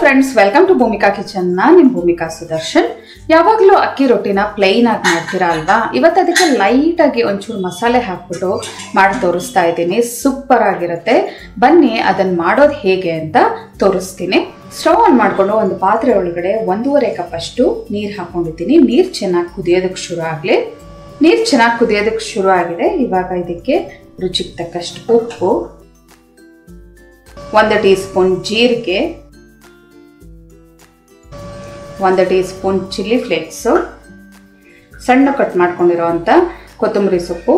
Friends, welcome to Bhoomika kitchen. ನಿಮ್ಮ ಭೂಮಿಕಾ ಸುದರ್ಶನ್. ಯಾವಾಗಲೂ ಅಕ್ಕಿ ರೊಟ್ಟಿನ ಪ್ಲೈನ್ ಆಗಿ ಮಾಡ್ತೀರಾ ಅಲ್ವಾ? ಇವತ್ತು ಅದಕ್ಕೆ ಲೈಟ್ ಆಗಿ ಒಂಚೂರು ಮಸಾಲೆ ಹಾಕ್ಬಿಟ್ಟು ಮಾಡಿ ತೋರಿಸ್ತಾ ಇದ್ದೀನಿ. ಸೂಪರ್ ಆಗಿರುತ್ತೆ. ಬನ್ನಿ ಅದನ್ನು ಮಾಡೋದು ಹೇಗೆ ಅಂತ ತೋರಿಸ್ತೀನಿ. ಸ್ಟವ್ ಆನ್ ಮಾಡಿಕೊಂಡು ಒಂದು ಪಾತ್ರೆ ಒಳಗಡೆ 1.5 ಕಪ್ ಅಷ್ಟು ನೀರು ಹಾಕೊಂಡಿದ್ದೀನಿ. ನೀರು ಚೆನ್ನಾಗಿ ಕುದಿಯೋದಕ್ಕೆ ಶುರು ಆಗಲಿ. ನೀರು ಚೆನ್ನಾಗಿ ಕುದಿಯೋದಕ್ಕೆ ಶುರು ಆಗಿದೆ. ಇವಾಗ ಇದಕ್ಕೆ ರುಚಿಗೆ ತಕ್ಕಷ್ಟು ಉಪ್ಪು, 1 ಟೀ ಸ್ಪೂನ್ ಜೀರಿಗೆ, 1 ಟೀ ಸ್ಪೂನ್ ಚಿಲ್ಲಿ ಫ್ಲೇಕ್ಸು, ಸಣ್ಣ ಕಟ್ ಮಾಡ್ಕೊಂಡಿರೋವಂಥ ಕೊತ್ತಂಬರಿ ಸೊಪ್ಪು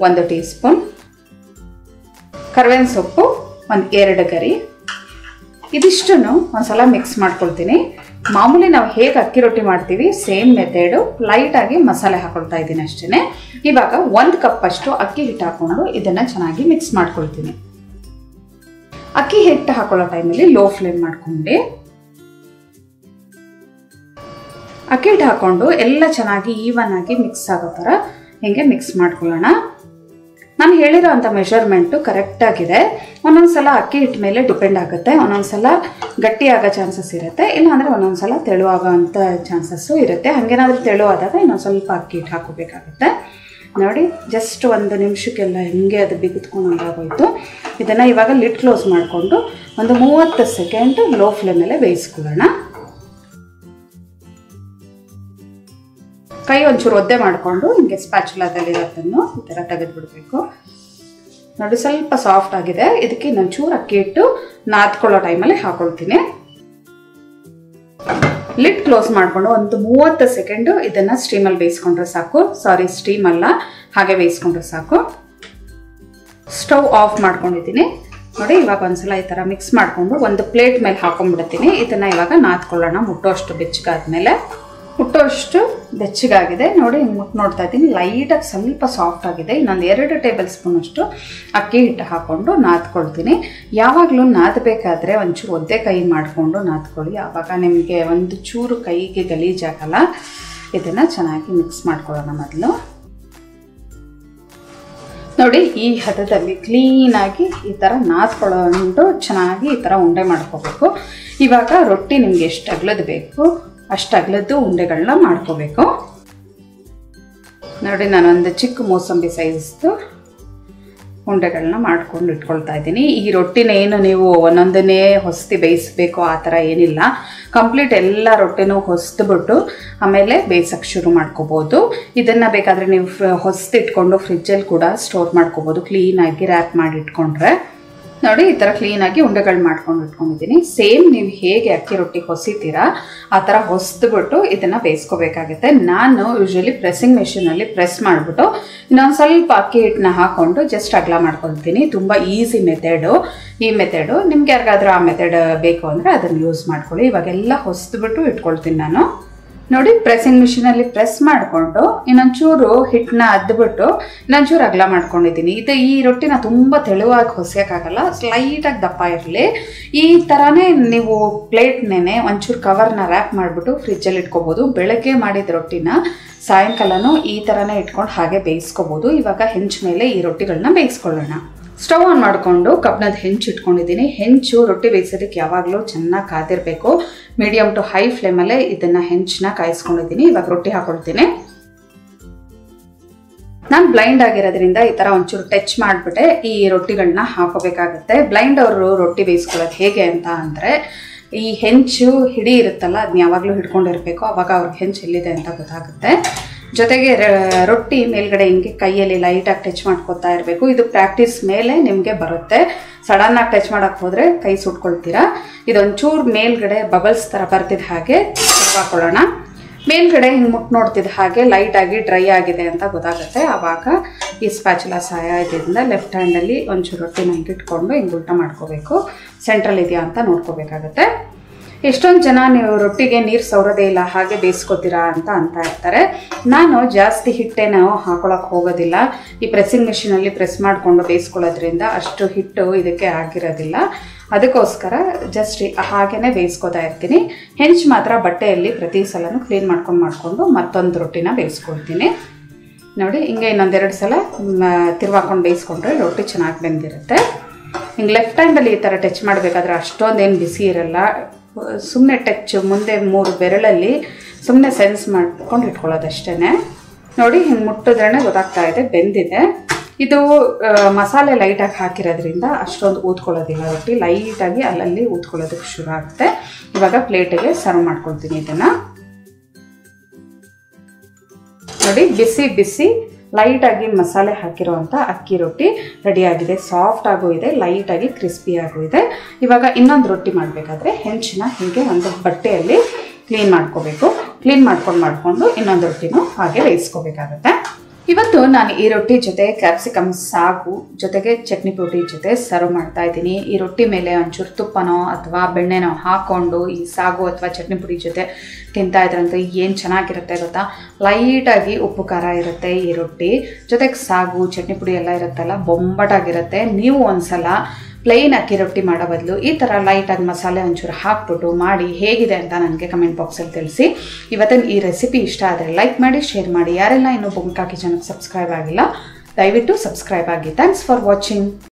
1 ಟೀ ಸ್ಪೂನ್, ಕರಿಬೇವಿನ ಸೊಪ್ಪು 2 ಗರಿ. ಇದಿಷ್ಟನ್ನು ಒಂದ್ಸಲ ಮಿಕ್ಸ್ ಮಾಡ್ಕೊಳ್ತೀನಿ. ಮಾಮೂಲಿ ನಾವು ಹೇಗೆ ಅಕ್ಕಿ ರೊಟ್ಟಿ ಮಾಡ್ತೀವಿ ಸೇಮ್ ಮೆಥಡು, ಲೈಟಾಗಿ ಮಸಾಲೆ ಹಾಕೊಳ್ತಾ ಇದ್ದೀನಿ ಅಷ್ಟೇ. ಇವಾಗ 1 ಕಪ್ ಅಷ್ಟು ಅಕ್ಕಿ ಹಿಟ್ಟು ಹಾಕೊಂಡು ಇದನ್ನು ಚೆನ್ನಾಗಿ ಮಿಕ್ಸ್ ಮಾಡ್ಕೊಳ್ತೀನಿ. ಅಕ್ಕಿ ಹಿಟ್ಟು ಹಾಕೊಳ್ಳೋ ಟೈಮಲ್ಲಿ ಲೋ ಫ್ಲೇಮ್ ಮಾಡ್ಕೊಂಡು ಅಕ್ಕಿ ಹಿಟ್ಟು ಹಾಕೊಂಡು ಎಲ್ಲ ಚೆನ್ನಾಗಿ ಈವನ್ ಆಗಿ ಮಿಕ್ಸ್ ಆಗೋ ಥರ ಹಿಂಗೆ ಮಿಕ್ಸ್ ಮಾಡ್ಕೊಳ್ಳೋಣ. ನಾನು ಹೇಳಿರೋ ಅಂಥ ಮೆಷರ್ಮೆಂಟು ಕರೆಕ್ಟಾಗಿದೆ. ಒಂದೊಂದ್ಸಲ ಅಕ್ಕಿ ಹಿಟ್ಟು ಮೇಲೆ ಡಿಪೆಂಡ್ ಆಗುತ್ತೆ. ಒಂದೊಂದ್ಸಲ ಗಟ್ಟಿ ಆಗೋ ಚಾನ್ಸಸ್ ಇರುತ್ತೆ, ಇಲ್ಲಾಂದರೆ ಒಂದೊಂದ್ಸಲ ತೆಳುವಾಗೋ ಅಂಥ ಚಾನ್ಸಸ್ಸು ಇರುತ್ತೆ. ಹಾಗೇನಾದರೂ ತೆಳುವಾದಾಗ ಇನ್ನೊಂದು ಸ್ವಲ್ಪ ಅಕ್ಕಿ ಹಿಟ್ಟು ಹಾಕೋಬೇಕಾಗುತ್ತೆ. ನೋಡಿ, ಜಸ್ಟ್ 1 ನಿಮಿಷಕ್ಕೆಲ್ಲ ಹಿಂಗೆ ಅದು ಬಿಗಿದ್ಕೊಂಡಾಗೋಯ್ತು. ಇದನ್ನು ಇವಾಗ ಲಿಡ್ ಕ್ಲೋಸ್ ಮಾಡಿಕೊಂಡು ಒಂದು 30 ಸೆಕೆಂಡ್ ಲೋ ಫ್ಲೇಮಲ್ಲೇ ಬೇಯಿಸ್ಕೊಳ್ಳೋಣ. ಕೈ ಒಂಚೂರು ಒದ್ದೆ ಮಾಡಿಕೊಂಡು ಹಿಂಗೆ ಸ್ಪ್ಯಾಚುಲಾದಲ್ಲಿ ಅದನ್ನು ಈ ಥರ ತೆಗೆದುಬಿಡಬೇಕು. ನೋಡಿ, ಸ್ವಲ್ಪ ಸಾಫ್ಟ್ ಆಗಿದೆ. ಇದಕ್ಕೆ ಇನ್ನೊಂಚೂರು ಅಕ್ಕಿ ಹಿಟ್ಟು ನಾದ್ಕೊಳ್ಳೋ ಟೈಮಲ್ಲಿ ಹಾಕೊಳ್ತೀನಿ. ಲಿಡ್ ಕ್ಲೋಸ್ ಮಾಡಿಕೊಂಡು ಒಂದು 30 ಸೆಕೆಂಡು ಇದನ್ನು ಸ್ಟೀಮಲ್ಲಿ ಬೇಯಿಸ್ಕೊಂಡ್ರೆ ಸಾಕು. ಸ್ಟೀಮ್ ಅಲ್ಲ, ಹಾಗೆ ಬೇಯಿಸ್ಕೊಂಡ್ರೆ ಸಾಕು. ಸ್ಟವ್ ಆಫ್ ಮಾಡ್ಕೊಂಡಿದ್ದೀನಿ. ನೋಡಿ, ಇವಾಗ ಒಂದ್ಸಲ ಈ ಥರ ಮಿಕ್ಸ್ ಮಾಡಿಕೊಂಡು ಒಂದು ಪ್ಲೇಟ್ ಮೇಲೆ ಹಾಕೊಂಡ್ಬಿಡ್ತೀನಿ. ಇದನ್ನು ಇವಾಗ ನಾದ್ಕೊಳ್ಳೋಣ. ಮುಟ್ಟೋಷ್ಟು ಬೆಚ್ಚಗಾದ್ಮೇಲೆ, ಮುಟ್ಟೋಷ್ಟು ಬೆಚ್ಚಗಾಗಿದೆ. ನೋಡಿ, ಮುಟ್ಟು ನೋಡ್ತಾ ಇದ್ದೀನಿ, ಲೈಟಾಗಿ ಸ್ವಲ್ಪ ಸಾಫ್ಟ್ ಆಗಿದೆ. ಇನ್ನೊಂದು 2 ಟೇಬಲ್ ಸ್ಪೂನ್ ಅಷ್ಟು ಅಕ್ಕಿ ಹಿಟ್ಟು ಹಾಕ್ಕೊಂಡು ನಾದ್ಕೊಳ್ತೀನಿ. ಯಾವಾಗಲೂ ನಾದಬೇಕಾದ್ರೆ ಒಂಚೂರು ಒದ್ದೆ ಕೈ ಮಾಡಿಕೊಂಡು ನಾದ್ಕೊಳ್ಳಿ. ಆವಾಗ ನಿಮಗೆ ಒಂದು ಚೂರು ಕೈಗೆ ಗಲೀಜಾಗಲ್ಲ. ಇದನ್ನು ಚೆನ್ನಾಗಿ ಮಿಕ್ಸ್ ಮಾಡ್ಕೊಳ್ಳೋಣ ಮೊದಲು. ನೋಡಿ, ಈ ಹದದಲ್ಲಿ ಕ್ಲೀನಾಗಿ ಈ ಥರ ನಾದ್ಕೊಳ್ಳೋಂಡು ಚೆನ್ನಾಗಿ ಈ ಥರ ಉಂಡೆ ಮಾಡ್ಕೋಬೇಕು. ಇವಾಗ ರೊಟ್ಟಿ ನಿಮಗೆ ಎಷ್ಟು ಅಗಲದ್ದು ಬೇಕು ಅಷ್ಟು ಅಗಲದ್ದು ಉಂಡೆಗಳನ್ನ ಮಾಡ್ಕೋಬೇಕು. ನೋಡಿ, ನಾನೊಂದು ಚಿಕ್ಕ ಮೋಸಂಬಿ ಸೈಜ್ದು ಉಂಡೆಗಳನ್ನ ಮಾಡ್ಕೊಂಡು ಇಟ್ಕೊಳ್ತಾ ಇದ್ದೀನಿ. ಈ ರೊಟ್ಟಿನ ಏನು ನೀವು ಒಂದೊಂದನ್ನೇ ಹೊಸ್ತಿ ಬೇಯಿಸಬೇಕು ಆ ಥರ ಏನಿಲ್ಲ. ಕಂಪ್ಲೀಟ್ ಎಲ್ಲ ರೊಟ್ಟಿನೂ ಹೊಸ್ದುಬಿಟ್ಟು ಆಮೇಲೆ ಬೇಯಿಸೋಕ್ಕೆ ಶುರು ಮಾಡ್ಕೋಬೋದು. ಇದನ್ನು ಬೇಕಾದರೆ ನೀವು ಹೊಸ್ತಿಟ್ಕೊಂಡು ಫ್ರಿಜ್ಜಲ್ಲಿ ಕೂಡ ಸ್ಟೋರ್ ಮಾಡ್ಕೋಬೋದು, ಕ್ಲೀನಾಗಿ ರ್ಯಾಪ್ ಮಾಡಿ ಇಟ್ಕೊಂಡ್ರೆ. ನೋಡಿ, ಈ ಥರ ಕ್ಲೀನಾಗಿ ಉಂಡೆಗಳು ಮಾಡ್ಕೊಂಡು ಇಟ್ಕೊಂಡಿದ್ದೀನಿ. ಸೇಮ್ ನೀವು ಹೇಗೆ ಅಕ್ಕಿ ರೊಟ್ಟಿ ಹೊಸಿತೀರಾ ಆ ಥರ ಹೊಸ್ದುಬಿಟ್ಟು ಇದನ್ನು ಬೇಯಿಸ್ಕೋಬೇಕಾಗುತ್ತೆ. ನಾನು ಯೂಶ್ವಲಿ ಪ್ರೆಸ್ಸಿಂಗ್ ಮೆಷಿನಲ್ಲಿ ಪ್ರೆಸ್ ಮಾಡಿಬಿಟ್ಟು ಇನ್ನೊಂದು ಸ್ವಲ್ಪ ಅಕ್ಕಿ ಹಿಟ್ಟನ್ನ ಹಾಕ್ಕೊಂಡು ಜಸ್ಟ್ ಅಗಲ ಮಾಡ್ಕೊಳ್ತೀನಿ. ತುಂಬ ಈಸಿ ಮೆಥಡು ಈ ಮೆಥಡು. ನಿಮ್ಗೆ ಯಾರಿಗಾದ್ರೂ ಆ ಮೆಥಡ್ ಬೇಕು ಅಂದರೆ ಅದನ್ನು ಯೂಸ್ ಮಾಡ್ಕೊಳ್ಳಿ. ಇವಾಗೆಲ್ಲ ಹೊಸ್ದುಬಿಟ್ಟು ಇಟ್ಕೊಳ್ತೀನಿ ನಾನು. ನೋಡಿ, ಪ್ರೆಸ್ಸಿಂಗ್ ಮಿಷಿನಲ್ಲಿ ಪ್ರೆಸ್ ಮಾಡಿಕೊಂಡು ಇನ್ನೊಂಚೂರು ಹಿಟ್ಟನ್ನ ಅದ್ಬಿಟ್ಟು ಇನ್ನೊಂಚೂರು ಅಗಲ ಮಾಡ್ಕೊಂಡಿದ್ದೀನಿ. ಈ ರೊಟ್ಟಿನ ತುಂಬ ತೆಳುವಾಗಿ ಹೊಸೋಕ್ಕಾಗಲ್ಲ, ಸ್ಲೈಟಾಗಿ ದಪ್ಪ ಇರಲಿ. ಈ ಥರನೇ ನೀವು ಪ್ಲೇಟ್ನೇ ಒಂಚೂರು ಕವರ್ನ ರ್ಯಾಪ್ ಮಾಡಿಬಿಟ್ಟು ಫ್ರಿಜ್ಜಲ್ಲಿ ಇಟ್ಕೋಬೋದು. ಬೆಳಗ್ಗೆ ಮಾಡಿದ ರೊಟ್ಟಿನ ಸಾಯಂಕಾಲನೂ ಈ ಥರನೇ ಇಟ್ಕೊಂಡು ಹಾಗೆ ಬೇಯಿಸ್ಕೋಬೋದು. ಇವಾಗ ಹೆಂಚು ಮೇಲೆ ಈ ರೊಟ್ಟಿಗಳನ್ನ ಬೇಯಿಸ್ಕೊಳ್ಳೋಣ. ಸ್ಟವ್ ಆನ್ ಮಾಡಿಕೊಂಡು ಕಬ್ಬಿಣದ ಹೆಂಚು ಇಟ್ಕೊಂಡಿದ್ದೀನಿ. ಹೆಂಚು ರೊಟ್ಟಿ ಬೇಯಿಸೋದಕ್ಕೆ ಯಾವಾಗಲೂ ಚೆನ್ನಾಗಿ ಕಾದಿರಬೇಕು. ಮೀಡಿಯಮ್ ಟು ಹೈ ಫ್ಲೇಮಲ್ಲೇ ಇದನ್ನು ಹೆಂಚನ್ನ ಕಾಯಿಸ್ಕೊಂಡಿದ್ದೀನಿ. ಇವಾಗ ರೊಟ್ಟಿ ಹಾಕೊಳ್ತೀನಿ. ನಾನು ಬ್ಲೈಂಡ್ ಆಗಿರೋದ್ರಿಂದ ಈ ಥರ ಒಂಚೂರು ಟಚ್ ಮಾಡಿಬಿಟ್ಟೆ ಈ ರೊಟ್ಟಿಗಳನ್ನ ಹಾಕೋಬೇಕಾಗುತ್ತೆ. ಬ್ಲೈಂಡ್ ಅವರು ರೊಟ್ಟಿ ಬೇಯಿಸ್ಕೊಳ್ಳೋದು ಹೇಗೆ ಅಂತ ಅಂದರೆ, ಈ ಹೆಂಚು ಹಿಡಿ ಇರುತ್ತಲ್ಲ, ಅದನ್ನ ಯಾವಾಗಲೂ ಹಿಡ್ಕೊಂಡಿರಬೇಕು. ಆವಾಗ ಅವ್ರಿಗೆ ಹೆಂಚು ಎಲ್ಲಿದೆ ಅಂತ ಗೊತ್ತಾಗುತ್ತೆ. ಜೊತೆಗೆ ರೊಟ್ಟಿ ಮೇಲ್ಗಡೆ ಹಿಂಗೆ ಕೈಯಲ್ಲಿ ಲೈಟಾಗಿ ಟಚ್ ಮಾಡ್ಕೊತಾ ಇರಬೇಕು. ಇದು ಪ್ರಾಕ್ಟೀಸ್ ಮೇಲೆ ನಿಮಗೆ ಬರುತ್ತೆ. ಸಡನ್ನಾಗಿ ಟಚ್ ಮಾಡೋಕ್ಕೆ ಹೋದರೆ ಕೈ ಸುಟ್ಕೊಳ್ತೀರಾ. ಇದೊಂಚೂರು ಮೇಲ್ಗಡೆ ಬಬಲ್ಸ್ ಥರ ಬರ್ತಿದ್ದ ಹಾಗೆ ಹಾಕೊಳ್ಳೋಣ. ಮೇಲ್ಗಡೆ ಹಿಂಗೆ ಮುಟ್ಟು ನೋಡ್ತಿದ್ದ ಹಾಗೆ ಲೈಟಾಗಿ ಡ್ರೈ ಆಗಿದೆ ಅಂತ ಗೊತ್ತಾಗುತ್ತೆ. ಆವಾಗ ಈ ಸ್ಪ್ಯಾಚುಲಾ ಸಹಾಯದಿಂದ ಲೆಫ್ಟ್ ಹ್ಯಾಂಡಲ್ಲಿ ಒಂಚೂರು ರೊಟ್ಟಿನ ಹಿಂಗೆ ಇಟ್ಕೊಂಡು ಹಿಂಗೆ ಉಲ್ಟ ಮಾಡ್ಕೋಬೇಕು. ಸೆಂಟ್ರಲ್ ಇದೆಯಾ ಅಂತ ನೋಡ್ಕೋಬೇಕಾಗತ್ತೆ. ಎಷ್ಟೊಂದು ಜನ ನೀವು ರೊಟ್ಟಿಗೆ ನೀರು ಸವರೋದೇ ಇಲ್ಲ, ಹಾಗೆ ಬೇಯಿಸ್ಕೋತೀರಾ ಅಂತ ಇರ್ತಾರೆ. ನಾನು ಜಾಸ್ತಿ ಹಿಟ್ಟೇನೋ ಹಾಕೊಳ್ಳೋಕೆ ಹೋಗೋದಿಲ್ಲ. ಈ ಪ್ರೆಸ್ಸಿಂಗ್ ಮಿಷಿನಲ್ಲಿ ಪ್ರೆಸ್ ಮಾಡಿಕೊಂಡು ಬೇಯಿಸ್ಕೊಳ್ಳೋದ್ರಿಂದ ಅಷ್ಟು ಹಿಟ್ಟು ಇದಕ್ಕೆ ಆಗಿರೋದಿಲ್ಲ. ಅದಕ್ಕೋಸ್ಕರ ಜಸ್ಟ್ ಹಾಗೇ ಬೇಯಿಸ್ಕೋತಾ ಇರ್ತೀನಿ. ಹೆಂಚು ಮಾತ್ರ ಬಟ್ಟೆಯಲ್ಲಿ ಪ್ರತಿ ಸಲನೂ ಕ್ಲೀನ್ ಮಾಡಿಕೊಂಡು ಮತ್ತೊಂದು ರೊಟ್ಟಿನ ಬೇಯಿಸ್ಕೊಳ್ತೀನಿ. ನೋಡಿ, ಹಿಂಗೆ ಇನ್ನೊಂದೆರಡು ಸಲ ತಿರ್ವಾಕೊಂಡು ಬೇಯಿಸ್ಕೊಂಡ್ರೆ ರೊಟ್ಟಿ ಚೆನ್ನಾಗಿ ಬೆಂದಿರುತ್ತೆ. ಹಿಂಗೆ ಲೆಫ್ಟ್ ಹ್ಯಾಂಡಲ್ಲಿ ಈ ಥರ ಟಚ್ ಮಾಡಬೇಕಾದ್ರೆ ಅಷ್ಟೊಂದೇನು ಬಿಸಿ ಇರಲ್ಲ. ಸುಮ್ಮನೆ ಟಚ್ ಮುಂದೆ 3 ಬೆರಳಲ್ಲಿ ಸುಮ್ಮನೆ ಸೆನ್ಸ್ ಮಾಡ್ಕೊಂಡು ಇಟ್ಕೊಳ್ಳೋದಷ್ಟೇ. ನೋಡಿ ಹಿಂಗೆ ಮುಟ್ಟಿದ್ರೇ ಗೊತ್ತಾಗ್ತಾ ಇದೆ ಬೆಂದಿದೆ. ಇದು ಮಸಾಲೆ ಲೈಟಾಗಿ ಹಾಕಿರೋದ್ರಿಂದ ಅಷ್ಟೊಂದು ಊದ್ಕೊಳ್ಳೋದಿಲ್ಲ. ರೊಟ್ಟಿ ಲೈಟಾಗಿ ಅಲ್ಲಲ್ಲಿ ಊದ್ಕೊಳ್ಳೋದಕ್ಕೆ ಶುರು ಆಗುತ್ತೆ. ಇವಾಗ ಪ್ಲೇಟಿಗೆ ಸರ್ವ್ ಮಾಡ್ಕೊಳ್ತೀನಿ ಇದನ್ನು. ನೋಡಿ ಬಿಸಿ ಬಿಸಿ ಲೈಟಾಗಿ ಮಸಾಲೆ ಹಾಕಿರುವಂಥ ಅಕ್ಕಿ ರೊಟ್ಟಿ ರೆಡಿಯಾಗಿದೆ. ಸಾಫ್ಟ್ ಆಗೂ ಇದೆ, ಲೈಟಾಗಿ ಕ್ರಿಸ್ಪಿ ಆಗೂ ಇದೆ. ಇವಾಗ ಇನ್ನೊಂದು ರೊಟ್ಟಿ ಮಾಡಬೇಕಾದ್ರೆ ಹೆಂಚನ್ನ ಹೀಗೆ ಒಂದು ಬಟ್ಟೆಯಲ್ಲಿ ಕ್ಲೀನ್ ಮಾಡ್ಕೋಬೇಕು. ಕ್ಲೀನ್ ಮಾಡ್ಕೊಂಡು ಇನ್ನೊಂದು ರೊಟ್ಟಿನೂ ಹಾಗೆ ಬೇಯಿಸ್ಕೋಬೇಕಾಗತ್ತೆ. ಇವತ್ತು ನಾನು ಈ ರೊಟ್ಟಿ ಜೊತೆ ಕ್ಯಾಪ್ಸಿಕಮ್ ಸಾಗು ಜೊತೆಗೆ ಚಟ್ನಿ ಪುಡಿ ಜೊತೆ ಸರ್ವ್ ಮಾಡ್ತಾ ಇದ್ದೀನಿ. ಈ ರೊಟ್ಟಿ ಮೇಲೆ ಒಂಚೂರು ತುಪ್ಪನೋ ಅಥವಾ ಬೆಣ್ಣೆನೋ ಹಾಕ್ಕೊಂಡು ಈ ಸಾಗು ಅಥವಾ ಚಟ್ನಿ ಪುಡಿ ಜೊತೆ ತಿಂತಾ ಇದ್ರಂತೂ ಏನು ಚೆನ್ನಾಗಿರುತ್ತೆ ಗೊತ್ತಾ. ಲೈಟಾಗಿ ಉಪ್ಪು ಖಾರ ಇರುತ್ತೆ ಈ ರೊಟ್ಟಿ ಜೊತೆಗೆ ಸಾಗು ಚಟ್ನಿ ಪುಡಿ ಎಲ್ಲ ಇರುತ್ತಲ್ಲ, ಬೊಂಬಟಾಗಿರುತ್ತೆ. ನೀವು ಒಂದ್ಸಲ ಪ್ಲೈನ್ ಅಕ್ಕಿ ರೊಟ್ಟಿ ಮಾಡೋ ಬದಲು ಈ ಥರ ಲೈಟಾಗಿ ಮಸಾಲೆ ಒಂಚೂರು ಹಾಕ್ಬಿಟ್ಟು ಮಾಡಿ ಹೇಗಿದೆ ಅಂತ ನನಗೆ ಕಮೆಂಟ್ ಬಾಕ್ಸಲ್ಲಿ ತಿಳಿಸಿ. ಇವತ್ತಿನ ಈ ರೆಸಿಪಿ ಇಷ್ಟ ಆದರೆ ಲೈಕ್ ಮಾಡಿ, ಶೇರ್ ಮಾಡಿ. ಯಾರೆಲ್ಲ ಇನ್ನೂ ಬೊಂಬಟಾ ಕಿಚನ್ಗೆ ಸಬ್ಸ್ಕ್ರೈಬ್ ಆಗಿಲ್ಲ ದಯವಿಟ್ಟು ಸಬ್ಸ್ಕ್ರೈಬ್ ಆಗಿ. Thanks for watching.